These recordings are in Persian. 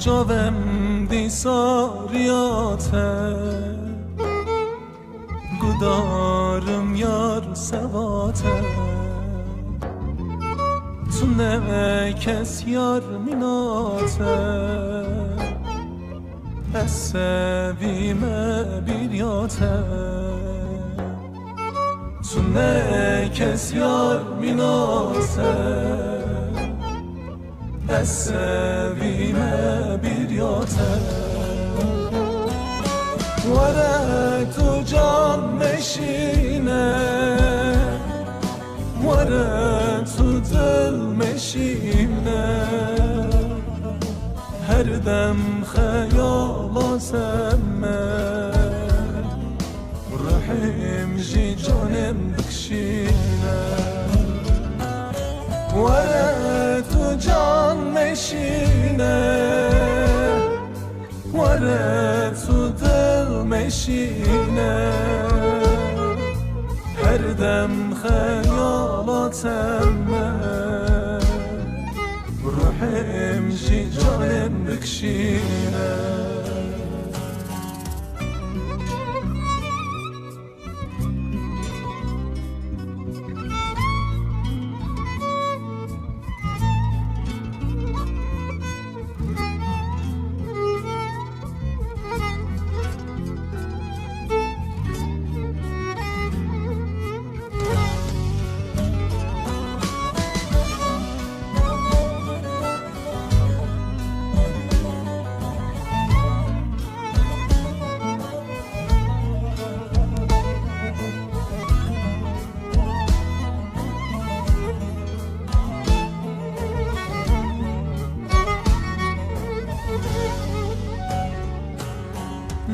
جوم دی ساریاته گدارم یار سواته تو نه کس یار میناته اسویم بیریاته تو نه کس یار میناته اسویم بیریاته وره تو جان نشینه وره تو دل مشینه هر دم خیالاتمه رحم جی جانم بکشینه وره تو جان مشینه وره تو دل مشینه هر دم خیالاتمه روحم جی جانم بکشینه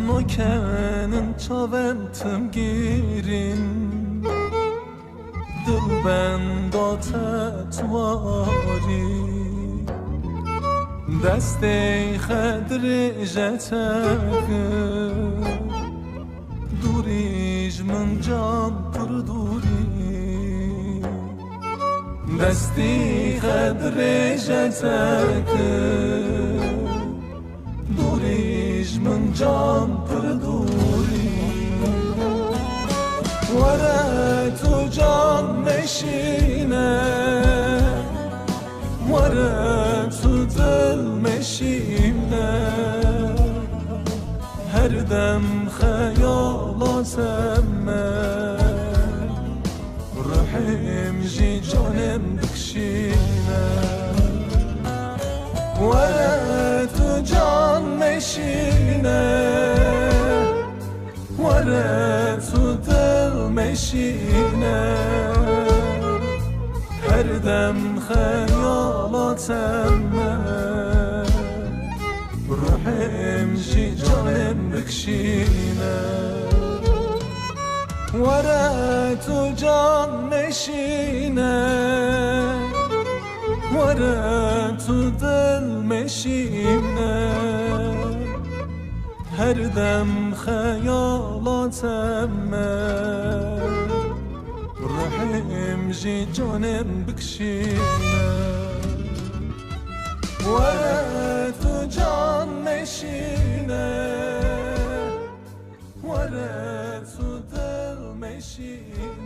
Nokenin çaventim girin Dil benda tetvari Desti خدر جتك دوریج من جان پر دوری دستی خدر جتك دوریج من جان پر دوری وره تو جان نشینه وره تو دل مشینه هر دم خیالاتمه رحم جی جانم بکشینه وره تو جان مشینه وره تو دل مشینه هر دم خیالاتمه روحم جی جانم بکشینه وره تو جان نشینه وره تو دل مشینه هر دم خیالاتمه روحم جی جانم بکشینه وره تو جان نشینه وره تو دل مشینه